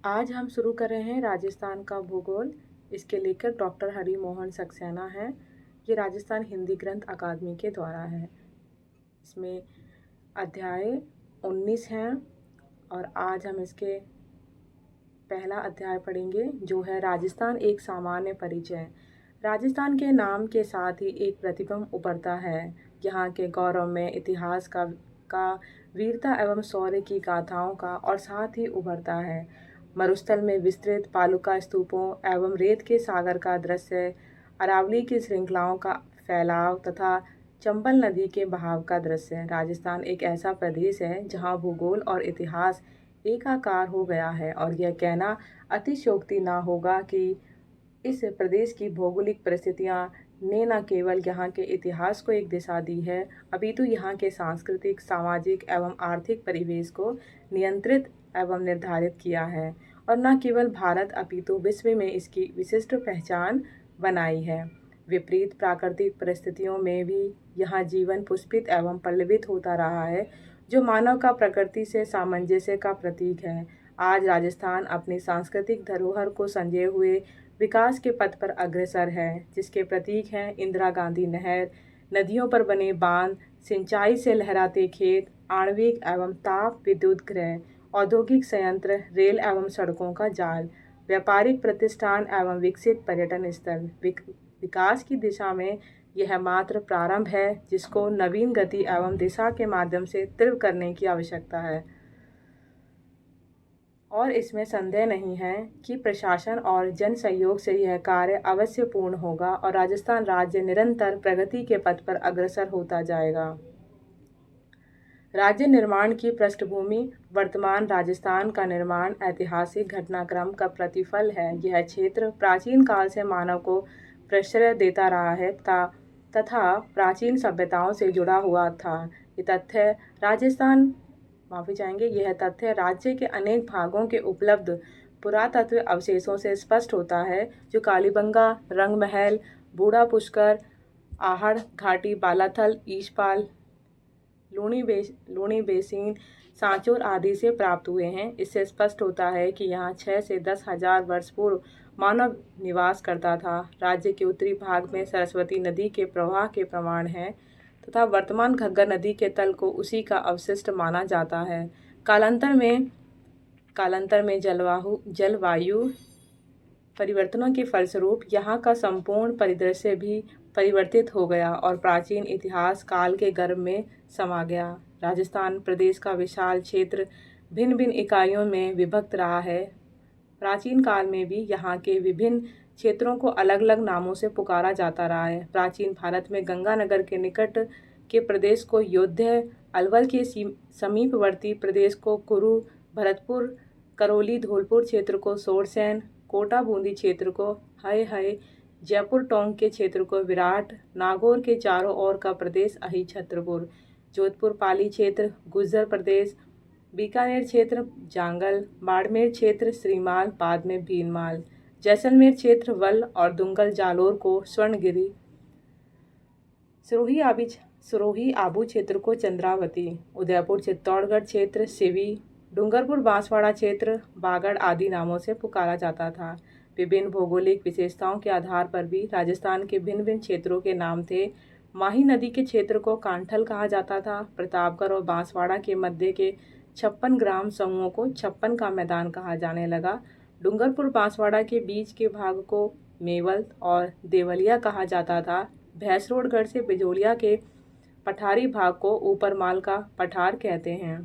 आज हम शुरू कर रहे हैं राजस्थान का भूगोल। इसके लेखक डॉक्टर हरि मोहन सक्सेना हैं। ये राजस्थान हिंदी ग्रंथ अकादमी के द्वारा है। इसमें अध्याय 19 हैं और आज हम इसके पहला अध्याय पढ़ेंगे, जो है राजस्थान एक सामान्य परिचय। राजस्थान के नाम के साथ ही एक प्रतिबिंब उभरता है। यहाँ के गौरव में इतिहास का वीरता एवं शौर्य की गाथाओं का और साथ ही उभरता है। मरुस्थल में विस्तृत पालुका स्तूपों एवं रेत के सागर का दृश्य, अरावली की श्रृंखलाओं का फैलाव तथा चंबल नदी के बहाव का दृश्य। राजस्थान एक ऐसा प्रदेश है जहाँ भूगोल और इतिहास एकाकार हो गया है, और यह कहना अतिशयोक्ति ना होगा कि इस प्रदेश की भौगोलिक परिस्थितियाँ ने न केवल यहाँ के इतिहास को एक दिशा दी है, अपितु यहाँ के सांस्कृतिक, सामाजिक एवं आर्थिक परिवेश को नियंत्रित एवं निर्धारित किया है, और न केवल भारत अपितु विश्व में इसकी विशिष्ट पहचान बनाई है। विपरीत प्राकृतिक परिस्थितियों में भी यहाँ जीवन पुष्पित एवं पल्लवित होता रहा है, जो मानव का प्रकृति से सामंजस्य का प्रतीक है। आज राजस्थान अपनी सांस्कृतिक धरोहर को संजोए हुए विकास के पथ पर अग्रसर है, जिसके प्रतीक हैं इंदिरा गांधी नहर, नदियों पर बने बांध, सिंचाई से लहराते खेत, आणविक एवं ताप विद्युत गृह, औद्योगिक संयंत्र, रेल एवं सड़कों का जाल, व्यापारिक प्रतिष्ठान एवं विकसित पर्यटन स्थल। विकास की दिशा में यह मात्र प्रारंभ है, जिसको नवीन गति एवं दिशा के माध्यम से तीव्र करने की आवश्यकता है। और इसमें संदेह नहीं है कि प्रशासन और जन सहयोग से यह कार्य अवश्य पूर्ण होगा और राजस्थान राज्य निरंतर प्रगति के पथ पर अग्रसर होता जाएगा। राज्य निर्माण की पृष्ठभूमि। वर्तमान राजस्थान का निर्माण ऐतिहासिक घटनाक्रम का प्रतिफल है। यह क्षेत्र प्राचीन काल से मानव को प्रश्रय देता रहा है तथा प्राचीन सभ्यताओं से जुड़ा हुआ था। यह तथ्य राज्य के अनेक भागों के उपलब्ध पुरातत्व अवशेषों से स्पष्ट होता है, जो कालीबंगा, रंगमहल, बूढ़ा पुष्कर, आहड़ घाटी, बालाथल, ईशपाल, लूणी बेसिन, सांचौर आदि से प्राप्त हुए हैं। इससे स्पष्ट होता है कि यहाँ 6 से 10 हजार वर्ष पूर्व मानव निवास करता था। राज्य के उत्तरी भाग में सरस्वती नदी के प्रवाह के प्रमाण हैं तथा वर्तमान घग्गर नदी के तल को उसी का अवशिष्ट माना जाता है। कालांतर में जलवायु परिवर्तनों के फलस्वरूप यहाँ का संपूर्ण परिदृश्य भी परिवर्तित हो गया और प्राचीन इतिहास काल के गर्भ में समा गया। राजस्थान प्रदेश का विशाल क्षेत्र भिन्न भिन्न इकाइयों में विभक्त रहा है। प्राचीन काल में भी यहाँ के विभिन्न क्षेत्रों को अलग अलग नामों से पुकारा जाता रहा है। प्राचीन भारत में गंगानगर के निकट के प्रदेश को योध्य, अलवर के समीपवर्ती प्रदेश को कुरु, भरतपुर, करौली, धौलपुर क्षेत्र को सोरसैन, कोटा बूंदी क्षेत्र को हय, जयपुर टोंक के क्षेत्र को विराट, नागौर के चारों ओर का प्रदेश अहि छत्रपुर, जोधपुर पाली क्षेत्र गुर्जर प्रदेश, बीकानेर क्षेत्र जांगल, बाड़मेर क्षेत्र श्रीमाल, बाद में भीनमाल, जैसलमेर क्षेत्र वल और दुंगल जालोर को स्वर्णगिरी, सिरोही आबू क्षेत्र को चंद्रावती, उदयपुर चित्तौड़गढ़ क्षेत्र सिवी, डूंगरपुर बांसवाड़ा क्षेत्र बागड़ आदि नामों से पुकारा जाता था। विभिन्न भौगोलिक विशेषताओं के आधार पर भी राजस्थान के भिन्न भिन्न क्षेत्रों के नाम थे। माही नदी के क्षेत्र को कांठल कहा जाता था। प्रतापगढ़ और बांसवाड़ा के मध्य के 56 ग्राम समूहों को 56 का मैदान कहा जाने लगा। डूंगरपुर बांसवाड़ा के बीच के भाग को मेवल और देवलिया कहा जाता था। भैंसरोडगढ़ से बिजोलिया के पठारी भाग को ऊपरमाल का पठार कहते हैं।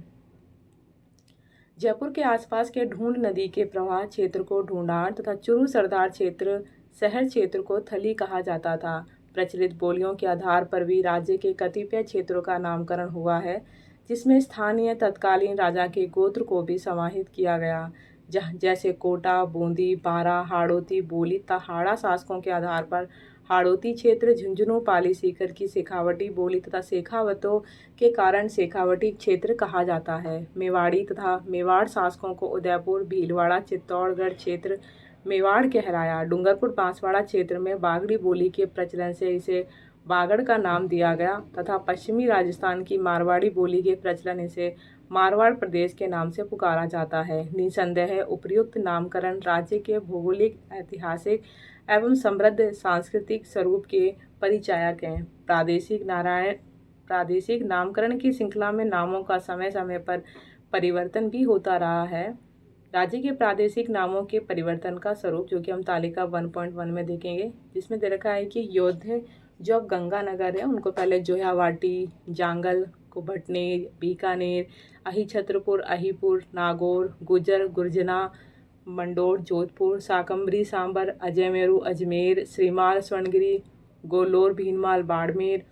जयपुर के आसपास के ढूंढ नदी के प्रवाह क्षेत्र को ढूंढार तथा चुरू सरदार क्षेत्र शहर क्षेत्र को थली कहा जाता था। प्रचलित बोलियों के आधार पर भी राज्य के कतिपय क्षेत्रों का नामकरण हुआ है, जिसमें स्थानीय तत्कालीन राजा के गोत्र को भी समाहित किया गया, जैसे कोटा, बूंदी, बारा, हाड़ौती। बोली तथा हाड़ा शासकों के आधार पर हाड़ौती क्षेत्र झुंझुनू, पाली, सीकर की शेखावटी बोली तथा शेखावतों के कारण शेखावटी क्षेत्र कहा जाता है। मेवाड़ी तथा मेवाड़ शासकों को उदयपुर, भीलवाड़ा, चित्तौड़गढ़ क्षेत्र मेवाड़ कहलाया। डूंगरपुर बांसवाड़ा क्षेत्र में बागड़ी बोली के प्रचलन से इसे बागड़ का नाम दिया गया तथा पश्चिमी राजस्थान की मारवाड़ी बोली के प्रचलन से मारवाड़ प्रदेश के नाम से पुकारा जाता है। निसंदेह उपर्युक्त नामकरण राज्य के भौगोलिक, ऐतिहासिक एवं समृद्ध सांस्कृतिक स्वरूप के परिचायक हैं। प्रादेशिक नामकरण की श्रृंखला में नामों का समय समय पर परिवर्तन भी होता रहा है। राज्य के प्रादेशिक नामों के परिवर्तन का स्वरूप, जो कि हम तालिका 1.1 में देखेंगे, जिसमें दे रखा है कि योद्ध जो अब गंगानगर है उनको पहले जोयावाटी, जांगल को भटनेर, बीकानेर, अहिछत्रपुर, अहिपुर, नागौर, गुजर, गुर्जना, मंडोर, जोधपुर, शाकंभरी, सांबर, अजयमेरू, अजमेर, श्रीमाल, स्वर्णगिरी, गोलोर, भीनमाल, बाड़मेर,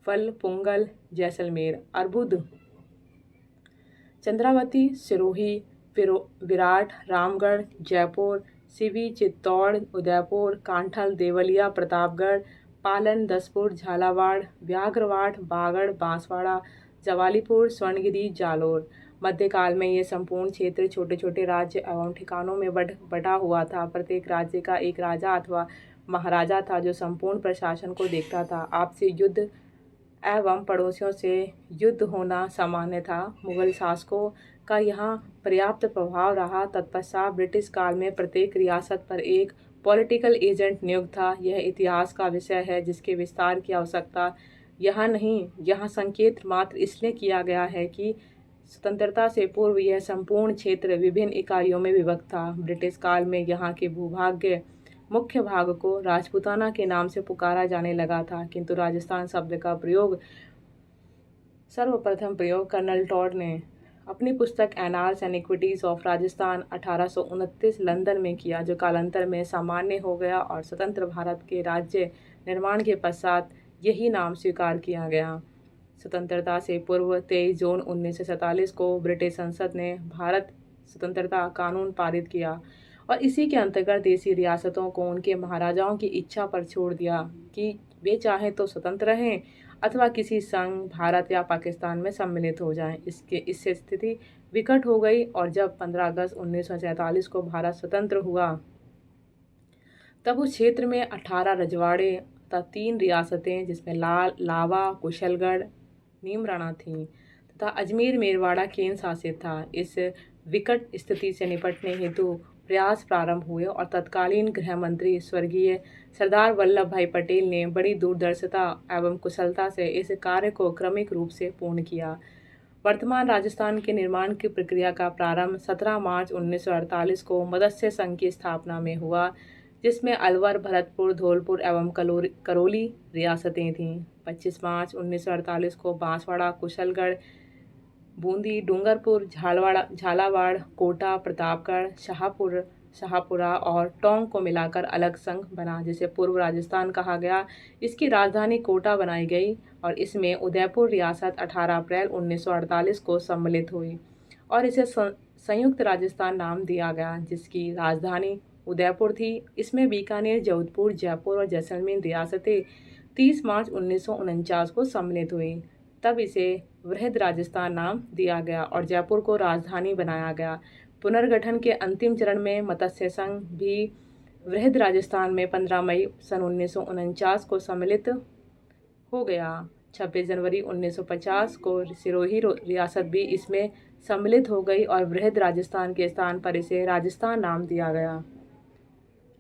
फल, पुंगल, जैसलमेर, अर्बुद, चंद्रावती, सिरोही, विराट, रामगढ़, जयपुर, सिवी, चित्तौड़, उदयपुर, कांठल, देवलिया, प्रतापगढ़, पालन, दसपुर, झालावाड़, व्याघ्रवाड़, बागड़, बांसवाड़ा, जवालीपुर, स्वर्णगिरी, जालोर। मध्यकाल में ये संपूर्ण क्षेत्र छोटे छोटे राज्य एवं ठिकानों में बटा हुआ था। प्रत्येक राज्य का एक राजा अथवा महाराजा था जो संपूर्ण प्रशासन को देखता था। आपसी युद्ध एवं पड़ोसियों से युद्ध होना सामान्य था। मुगल शासकों का यहाँ पर्याप्त प्रभाव रहा। तत्पश्चात ब्रिटिश काल में प्रत्येक रियासत पर एक पॉलिटिकल एजेंट नियुक्त था। यह इतिहास का विषय है जिसके विस्तार की आवश्यकता यहाँ नहीं, यहाँ संकेत मात्र इसलिए किया गया है कि स्वतंत्रता से पूर्व यह संपूर्ण क्षेत्र विभिन्न इकाइयों में विभक्त था। ब्रिटिश काल में यहाँ के भूभाग मुख्य भाग को राजपूताना के नाम से पुकारा जाने लगा था, किंतु राजस्थान शब्द का सर्वप्रथम प्रयोग कर्नल टॉड ने अपनी पुस्तक annals and equities of Rajasthan 1829 London में किया, जो कालांतर में सामान्य हो गया और स्वतंत्र भारत के राज्य निर्माण के पश्चात यही नाम स्वीकार किया गया। स्वतंत्रता से पूर्व 23 जून 1947 को ब्रिटिश संसद ने भारत स्वतंत्रता कानून पारित किया और इसी के अंतर्गत देशी रियासतों को उनके महाराजाओं की इच्छा पर छोड़ दिया कि वे चाहें तो स्वतंत्र रहें अथवा किसी संघ, भारत या पाकिस्तान में सम्मिलित हो जाएं। इससे स्थिति विकट हो गई और जब 15 अगस्त 1947 को भारत स्वतंत्र हुआ तब उस क्षेत्र में 18 रजवाड़े तथा 3 रियासतें जिसमें लावा, कुशलगढ़, नीमराणा थीं तथा अजमेर मेरवाड़ा केंद्र शासित था। इस विकट स्थिति से निपटने हेतु प्रयास प्रारंभ हुए और तत्कालीन गृह मंत्री स्वर्गीय सरदार वल्लभ भाई पटेल ने बड़ी दूरदर्शिता एवं कुशलता से इस कार्य को क्रमिक रूप से पूर्ण किया। वर्तमान राजस्थान के निर्माण की प्रक्रिया का प्रारंभ 17 मार्च 1948 को मत्स्य संघ की स्थापना में हुआ, जिसमें अलवर, भरतपुर, धौलपुर एवं करौली रियासतें थीं। 25 मार्च 1948 को बांसवाड़ा, कुशलगढ़, बूंदी, डूंगरपुर, झालावाड़, कोटा, प्रतापगढ़, शाहपुरा और टोंक को मिलाकर अलग संघ बना, जिसे पूर्व राजस्थान कहा गया। इसकी राजधानी कोटा बनाई गई और इसमें उदयपुर रियासत 18 अप्रैल 1948 को सम्मिलित हुई और इसे संयुक्त राजस्थान नाम दिया गया, जिसकी राजधानी उदयपुर थी। इसमें बीकानेर, जोधपुर, जयपुर और जैसलमेर रियासतें 30 मार्च 1949 को सम्मिलित हुई। तब इसे वृहद राजस्थान नाम दिया गया और जयपुर को राजधानी बनाया गया। पुनर्गठन के अंतिम चरण में मत्स्य संघ भी वृहद राजस्थान में 15 मई सन 1949 को सम्मिलित हो गया। 26 जनवरी 1950 को सिरोही रियासत भी इसमें सम्मिलित हो गई और वृहद राजस्थान के स्थान पर इसे राजस्थान नाम दिया गया।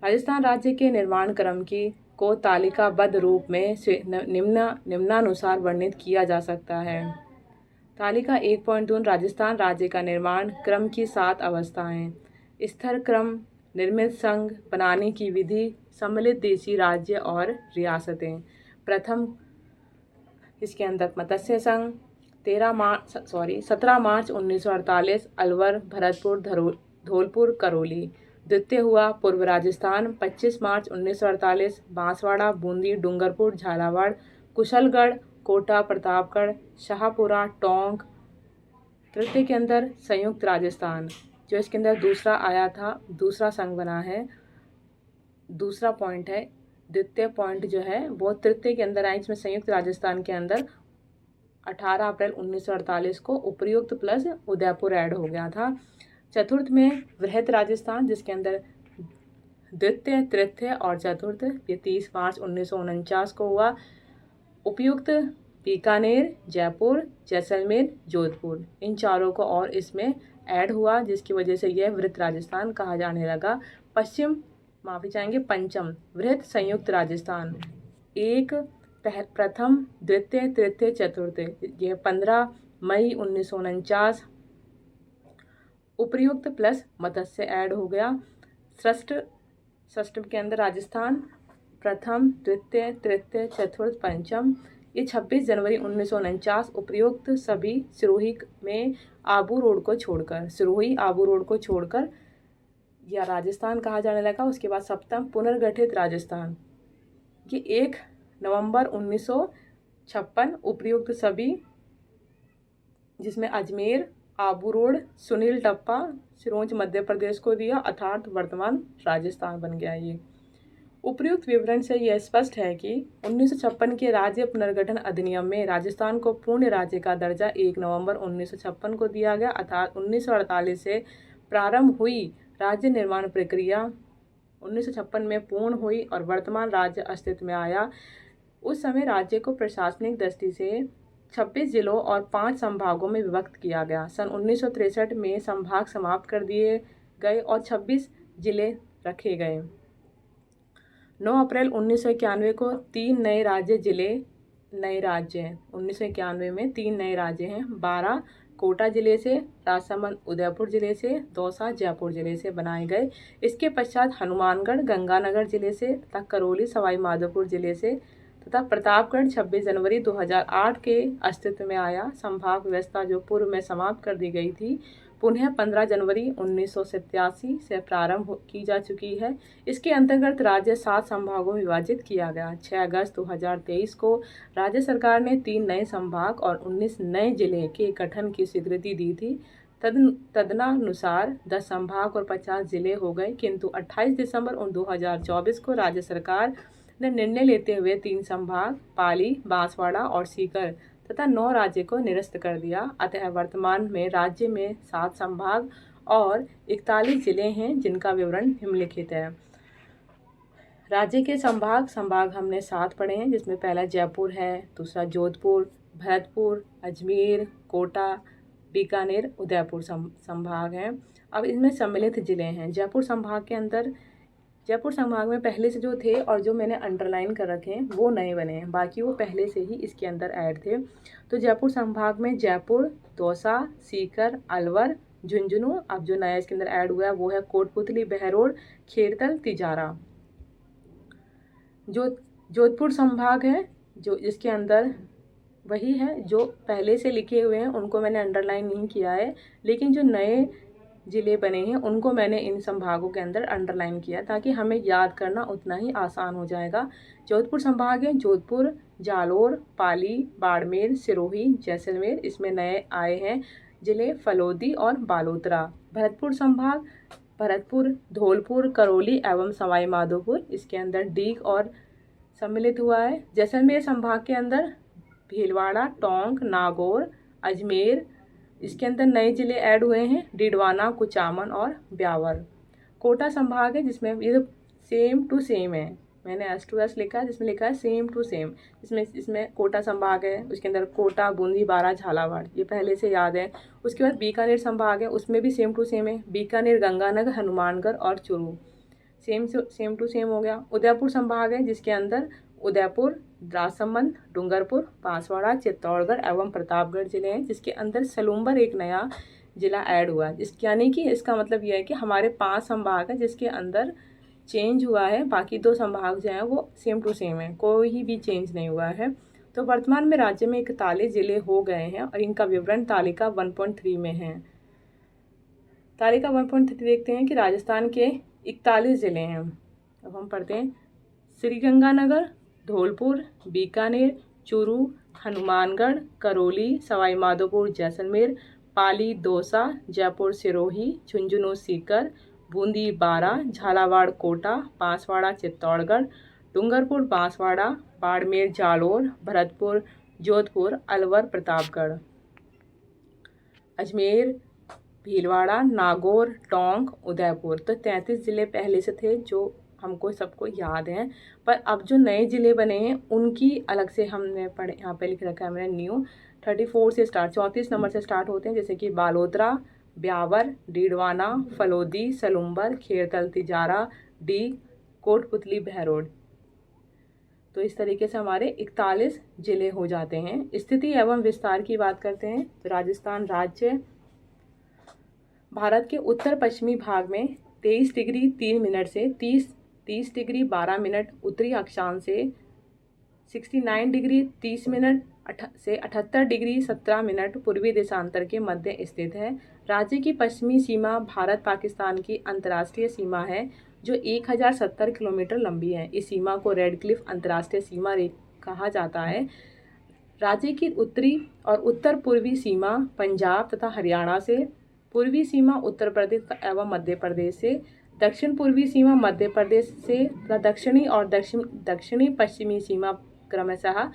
राजस्थान राज्य के निर्माण क्रम को तालिकाबद्ध रूप में निम्नानुसार वर्णित किया जा सकता है। तालिका 1.2 राजस्थान राज्य का निर्माण क्रम की 7 अवस्थाएं। स्तर क्रम, निर्मित संघ बनाने की विधि, सम्मिलित देशी राज्य और रियासतें। प्रथम इसके अंदर मत्स्य संघ 17 मार्च 1948 अलवर, भरतपुर, धौलपुर, करौली। द्वितीय हुआ पूर्व राजस्थान 25 मार्च 1948 बांसवाड़ा, बूंदी, डूंगरपुर, झालावाड़, कुशलगढ़, कोटा, प्रतापगढ़, शाहपुरा, टोंक। तृतीय के अंदर संयुक्त राजस्थान, जो इसके अंदर दूसरा आया था, दूसरा संघ बना है, दूसरा पॉइंट है। द्वितीय पॉइंट जो है वो तृतीय के अंदर आए, इसमें संयुक्त राजस्थान के अंदर 18 अप्रैल 1948 को उपर्युक्त प्लस उदयपुर ऐड हो गया था। चतुर्थ में वृहद राजस्थान, जिसके अंदर द्वितीय, तृतीय और चतुर्थ ये 30 मार्च 1949 को हुआ। उपयुक्त बीकानेर, जयपुर, जैसलमेर, जोधपुर, इन चारों को और इसमें ऐड हुआ, जिसकी वजह से यह वृहत राजस्थान कहा जाने लगा। पंचम वृहत संयुक्त राजस्थान। एक प्रथम, द्वितीय, तृतीय, चतुर्थ, यह 15 मई 1949 उपर्युक्त प्लस मत्स्य ऐड हो गया। षष्ठ के अंदर राजस्थान प्रथम, द्वितीय, तृतीय, चतुर्थ, पंचम, ये 26 जनवरी 1949 उपर्युक्त सभी सिरोही में आबू रोड को छोड़कर यह राजस्थान कहा जाने लगा। उसके बाद सप्तम पुनर्गठित राजस्थान, ये 1 नवंबर 1956 उपर्युक्त सभी, जिसमें अजमेर, आबू रोड, सुनील टप्पा, सिरोंज मध्य प्रदेश को दिया, अर्थात वर्तमान राजस्थान बन गया। ये उपर्युक्त विवरण से यह स्पष्ट है कि 1956 के राज्य पुनर्गठन अधिनियम में राजस्थान को पूर्ण राज्य का दर्जा 1 नवंबर 1956 को दिया गया, अर्थात 1948 से प्रारंभ हुई राज्य निर्माण प्रक्रिया 1956 में पूर्ण हुई और वर्तमान राज्य अस्तित्व में आया। उस समय राज्य को प्रशासनिक दृष्टि से 26 जिलों और 5 संभागों में विभक्त किया गया। सन 1963 में संभाग समाप्त कर दिए गए और 26 जिले रखे गए। 9 अप्रैल 1991 को 3 नए राज्य 1991 में 3 नए राज्य हैं। 12 कोटा जिले से, राजसमंद उदयपुर जिले से, दौसा जयपुर जिले से बनाए गए। इसके पश्चात हनुमानगढ़ गंगानगर जिले से तथा करौली सवाई माधोपुर जिले से तथा प्रतापगढ़ 26 जनवरी 2008 के अस्तित्व में आया। संभाग व्यवस्था जो पूर्व में समाप्त कर दी गई थी, पुनः 15 जनवरी 1987 से प्रारंभ की जा चुकी है। इसके अंतर्गत राज्य 7 संभागों में विभाजित किया गया। 6 अगस्त 2023 को राज्य सरकार ने 3 नए संभाग और 19 नए जिले के गठन की स्वीकृति दी थी। तदनुसार 10 संभाग और 50 जिले हो गए, किंतु 28 दिसंबर 2024 को राज्य सरकार ने निर्णय लेते हुए 3 संभाग पाली, बांसवाड़ा और सीकर तथा 9 राज्य को निरस्त कर दिया। अतः वर्तमान में राज्य में 7 संभाग और 41 जिले हैं, जिनका विवरण निम्नलिखित है। राज्य के संभाग हमने 7 पढ़े हैं, जिसमें पहला जयपुर है, दूसरा जोधपुर, भरतपुर, अजमेर, कोटा, बीकानेर, उदयपुर संभाग हैं। अब इसमें सम्मिलित जिले हैं। जयपुर संभाग में पहले से जो थे और जो मैंने अंडरलाइन कर रखे हैं वो नए बने हैं, बाकी वो पहले से ही इसके अंदर ऐड थे। तो जयपुर संभाग में जयपुर, दौसा, सीकर, अलवर, झुंझुनू, अब जो नया इसके अंदर ऐड हुआ है वो है कोटपुतली, बहरोड, खेरतल, तिजारा। जोधपुर संभाग है जो इसके अंदर वही है जो पहले से लिखे हुए हैं, उनको मैंने अंडरलाइन नहीं किया है, लेकिन जो नए जिले बने हैं उनको मैंने इन संभागों के अंदर अंडरलाइन किया ताकि हमें याद करना उतना ही आसान हो जाएगा। जोधपुर संभाग है जोधपुर, जालोर, पाली, बाड़मेर, सिरोही, जैसलमेर, इसमें नए आए हैं जिले फलोदी और बालोतरा। भरतपुर संभाग भरतपुर, धौलपुर, करौली एवं सवाई माधोपुर, इसके अंदर डीग और सम्मिलित हुआ है। जैसलमेर संभाग के अंदर भीलवाड़ा, टोंक, नागौर, अजमेर, इसके अंदर नए जिले ऐड हुए हैं डिडवाना, कुचामन और ब्यावर। कोटा संभाग है जिसमें ये सेम टू सेम है, मैंने S2S लिखा है जिसमें लिखा है सेम टू सेम। इसमें कोटा संभाग है, उसके अंदर कोटा, बूंदी, बारा, झालावाड़, ये पहले से याद है। उसके बाद बीकानेर संभाग है, उसमें भी सेम टू सेम है, बीकानेर, गंगानगर, हनुमानगढ़ और चूरू, सेम टू सेम हो गया। उदयपुर संभाग है जिसके अंदर उदयपुर, राजसमंद, डूंगरपुर, बांसवाड़ा, चित्तौड़गढ़ एवं प्रतापगढ़ जिले हैं, जिसके अंदर सलूम्बर एक नया जिला ऐड हुआ है। यानी कि इसका मतलब यह है कि हमारे 5 संभाग हैं जिसके अंदर चेंज हुआ है, बाकी 2 संभाग जो हैं वो सेम टू सेम है, कोई भी चेंज नहीं हुआ है। तो वर्तमान में राज्य में 41 जिले हो गए हैं और इनका विवरण तालिका 1.3 में है। तालिका 1.3 देखते हैं कि राजस्थान के 41 जिले हैं। अब हम पढ़ते हैं श्रीगंगानगर, धौलपुर, बीकानेर, चूरू, हनुमानगढ़, करौली, सवाई माधोपुर, जैसलमेर, पाली, दौसा, जयपुर, सिरोही, झुंझुनू, सीकर, बूंदी, बारा, झालावाड़, कोटा, बांसवाड़ा, चित्तौड़गढ़, डूंगरपुर, बांसवाड़ा, बाड़मेर, जालोर, भरतपुर, जोधपुर, अलवर, प्रतापगढ़, अजमेर, भीलवाड़ा, नागौर, टोंक, उदयपुर। तो 33 जिले पहले से थे जो हमको सबको याद हैं, पर अब जो नए ज़िले बने हैं उनकी अलग से हमने पढ़े, यहाँ पे लिख रखा है मैंने न्यू। 34 से स्टार्ट, 34 नंबर से स्टार्ट होते हैं, जैसे कि बालोतरा, ब्यावर, डीडवाना, फलोदी, सलूम्बर, खेरतल तिजारा, डी, कोटपुतली, बहरोड। तो इस तरीके से हमारे 41 ज़िले हो जाते हैं। स्थिति एवं विस्तार की बात करते हैं तो राजस्थान राज्य भारत के उत्तर पश्चिमी भाग में 23 डिग्री 3 मिनट से 30 डिग्री 12 मिनट उत्तरी अक्षांश से 69 डिग्री 30 मिनट से 78 डिग्री 17 मिनट पूर्वी देशांतर के मध्य स्थित है। राज्य की पश्चिमी सीमा भारत पाकिस्तान की अंतर्राष्ट्रीय सीमा है जो 1070 किलोमीटर लंबी है। इस सीमा को रेड क्लिफ अंतर्राष्ट्रीय सीमा कहा जाता है। राज्य की उत्तरी और उत्तर पूर्वी सीमा पंजाब तथा हरियाणा से, पूर्वी सीमा उत्तर प्रदेश एवं मध्य प्रदेश से, दक्षिण पूर्वी सीमा मध्य प्रदेश से तथा दक्षिणी और दक्षिणी पश्चिमी सीमा क्रमशः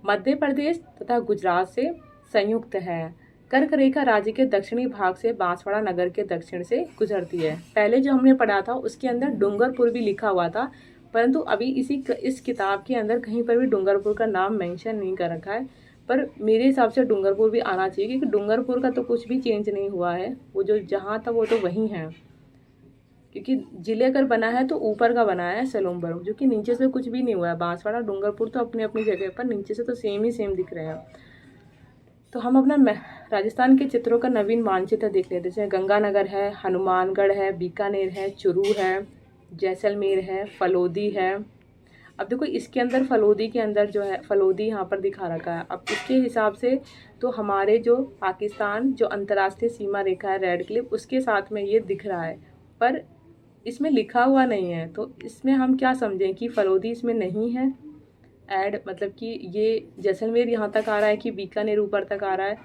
मध्य प्रदेश तथा गुजरात से संयुक्त है। कर्क रेखा राज्य के दक्षिणी भाग से बांसवाड़ा नगर के दक्षिण से गुजरती है। पहले जो हमने पढ़ा था उसके अंदर डूंगरपुर भी लिखा हुआ था, परंतु अभी इस किताब के अंदर कहीं पर भी डूंगरपुर का नाम मेंशन नहीं कर रखा है, पर मेरे हिसाब से डूंगरपुर भी आना चाहिए, क्योंकि डूंगरपुर का तो कुछ भी चेंज नहीं हुआ है, वो जो जहाँ था वो तो वहीं है। क्योंकि जिले अगर बना है तो ऊपर का बना है सलूम्बर, जो कि नीचे से कुछ भी नहीं हुआ है। बांसवाड़ा डूंगरपुर तो अपनी अपनी जगह पर नीचे से तो सेम ही सेम दिख रहे हैं। तो हम अपना राजस्थान के चित्रों का नवीन मानचित्र देख लेते हैं। जैसे गंगानगर है, हनुमानगढ़ है, बीकानेर है, चुरू है, जैसलमेर है, फलोदी है। अब देखो इसके अंदर फलोदी के अंदर जो है, फलोदी यहाँ पर दिखा रखा है। अब इसके हिसाब से तो हमारे जो पाकिस्तान जो अंतर्राष्ट्रीय सीमा रेखा है रेड क्लिफ, उसके साथ में ये दिख रहा है, पर इसमें लिखा हुआ नहीं है। तो इसमें हम क्या समझें कि फलोदी इसमें नहीं है ऐड, मतलब कि ये जैसलमेर यहाँ तक आ रहा है कि बीकानेर ऊपर तक आ रहा है,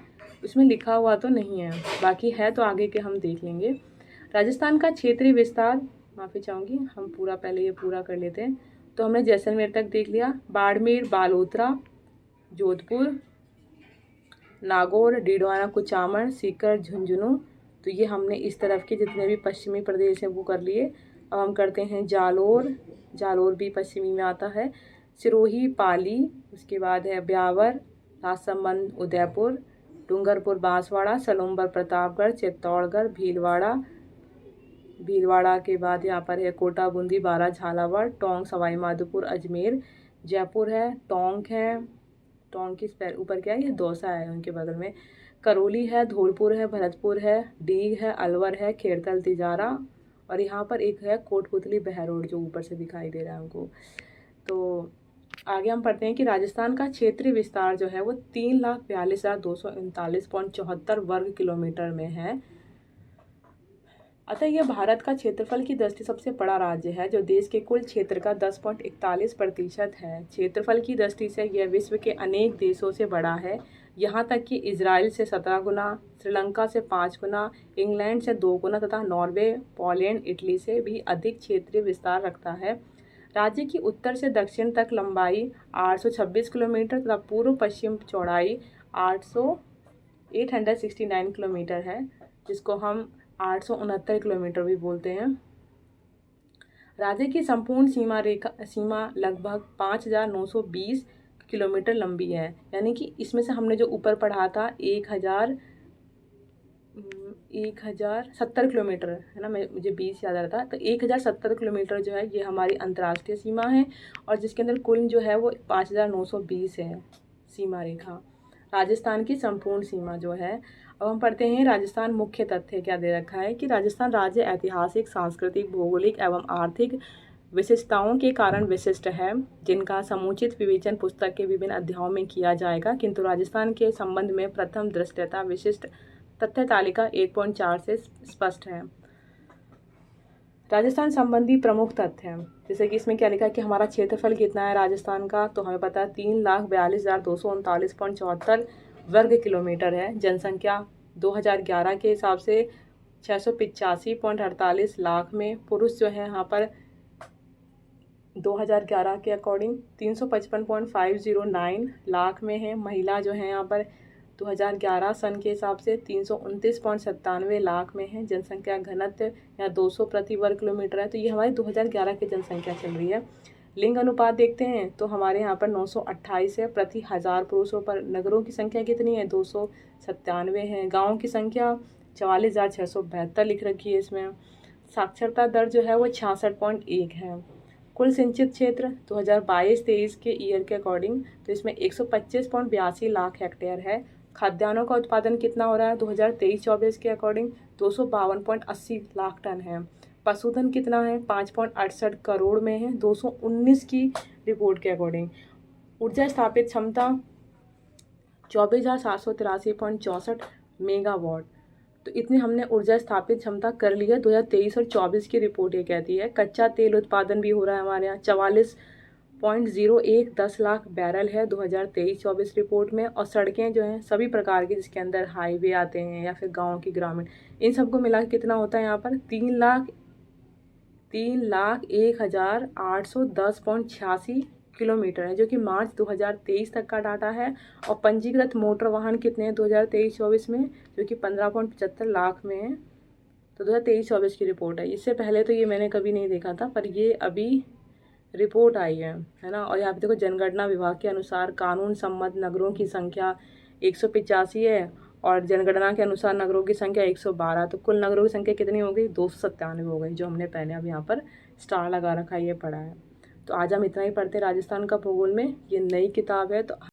उसमें लिखा हुआ तो नहीं है। बाकी है तो आगे के हम देख लेंगे। राजस्थान का क्षेत्रीय विस्तार, माफ़ी चाहूँगी, हम पूरा पहले ये पूरा कर लेते हैं। तो हमने जैसलमेर तक देख लिया। बाड़मेर, बालोतरा, जोधपुर, नागौर, डीडवाना, कुचामन, सीकर, झुंझुनू, तो ये हमने इस तरफ के जितने भी पश्चिमी प्रदेश हैं वो कर लिए। अब हम करते हैं जालोर, जालोर भी पश्चिमी में आता है। सिरोही, पाली, उसके बाद है ब्यावर, राजसमंद, उदयपुर, डूंगरपुर, बांसवाड़ा, सलूम्बर, प्रतापगढ़, चित्तौड़गढ़, भीलवाड़ा, भीलवाड़ा के बाद यहाँ पर है कोटा, बूंदी, बारा, झालावाड़, टोंक, सवाई माधोपुर, अजमेर, जयपुर है, टोंक है, टोंक की ऊपर क्या है, ये दौसा है उनके बगल में, करौली है, धौलपुर है, भरतपुर है, डीग है, अलवर है, खेरतल तिजारा, और यहाँ पर एक है कोटपुतली, बहरोड, जो ऊपर से दिखाई दे रहा है हमको। तो आगे हम पढ़ते हैं कि राजस्थान का क्षेत्रीय विस्तार जो है वो 3,42,239.74 वर्ग किलोमीटर में है। अतः यह भारत का क्षेत्रफल की दृष्टि सबसे बड़ा राज्य है, जो देश के कुल क्षेत्र का 10.41% है। क्षेत्रफल की दृष्टि से यह विश्व के अनेक देशों से बड़ा है, यहाँ तक कि इजराइल से 17 गुना, श्रीलंका से 5 गुना, इंग्लैंड से 2 गुना तथा नॉर्वे, पोलैंड, इटली से भी अधिक क्षेत्रीय विस्तार रखता है। राज्य की उत्तर से दक्षिण तक लंबाई 826 किलोमीटर तथा पूर्व पश्चिम चौड़ाई 869 किलोमीटर है, जिसको हम 869 किलोमीटर भी बोलते हैं। राज्य की संपूर्ण सीमा लगभग 5,920 किलोमीटर लंबी है। यानी कि इसमें से हमने जो ऊपर पढ़ा था 1070 किलोमीटर है ना, मुझे 20 याद आ रहा था, तो 1070 किलोमीटर जो है ये हमारी अंतर्राष्ट्रीय सीमा है, और जिसके अंदर कुल जो है वो 5,920 है सीमा रेखा, राजस्थान की संपूर्ण सीमा जो है। अब हम पढ़ते हैं राजस्थान मुख्य तथ्य क्या दे रखा है कि राजस्थान राज्य ऐतिहासिक, सांस्कृतिक, भौगोलिक एवं आर्थिक विशेषताओं के कारण विशिष्ट है, जिनका समुचित विवेचन पुस्तक के विभिन्न अध्यायों में किया जाएगा, किंतु राजस्थान के संबंध में प्रथम दृष्टया विशिष्ट तथ्य तालिका 1.4 से स्पष्ट है। राजस्थान संबंधी प्रमुख तथ्य, जैसे कि इसमें क्या लिखा है कि हमारा क्षेत्रफल कितना है राजस्थान का, तो हमें पता है 3,42,239.74 वर्ग किलोमीटर है। जनसंख्या 2011 के हिसाब से 685.48 लाख में, पुरुष जो है यहाँ पर 2011 के अकॉर्डिंग 355.509 लाख में है, महिला जो है यहाँ पर 2011 सन के हिसाब से 329.97 लाख में है। जनसंख्या घनत्व यहाँ 200 प्रति वर्ग किलोमीटर है। तो ये हमारी 2011 की जनसंख्या चल रही है। लिंग अनुपात देखते हैं तो हमारे यहाँ पर 928 है प्रति 1000 पुरुषों पर। नगरों की संख्या कितनी है? 297 है। गाँव की संख्या 44,672 लिख रखी है इसमें। साक्षरता दर जो है वो 66.1 है। कुल सिंचित क्षेत्र 2022-23 के ईयर के अकॉर्डिंग तो इसमें 125.82 लाख हेक्टेयर है। खाद्यान्नों का उत्पादन कितना हो रहा है? 2023-24 के अकॉर्डिंग 252.80 लाख टन है। पशुधन कितना है? 5.68 करोड़ में है 219 की रिपोर्ट के अकॉर्डिंग। ऊर्जा स्थापित क्षमता 24,783.64 मेगावाट। तो इतनी हमने ऊर्जा स्थापित क्षमता कर ली है। 2023 और 24 की रिपोर्ट ये कहती है। कच्चा तेल उत्पादन भी हो रहा है हमारे यहाँ 44.01 लाख बैरल है 2023-24 रिपोर्ट में। और सड़कें जो हैं सभी प्रकार की, जिसके अंदर हाईवे आते हैं या फिर गांव की ग्रामीण, इन सबको मिला के कितना होता है यहाँ पर? 3,01,810.86 किलोमीटर है, जो कि मार्च 2023 तक का डाटा है। और पंजीकृत मोटर वाहन कितने हैं 2023-24 में? जो कि 15.75 लाख में है। तो 2023-24 की रिपोर्ट है। इससे पहले तो ये मैंने कभी नहीं देखा था, पर ये अभी रिपोर्ट आई है ना। और यहाँ पे देखो, जनगणना विभाग के अनुसार कानून सम्मत नगरों की संख्या 185 है और जनगणना के अनुसार नगरों की संख्या 112। तो कुल नगरों की संख्या कितनी हो गई? 297 हो गई, जो हमने पहले अब यहाँ पर स्टार लगा रखा है, ये पढ़ा है। तो आज हम इतना ही पढ़ते हैं राजस्थान का भूगोल में। ये नई किताब है तो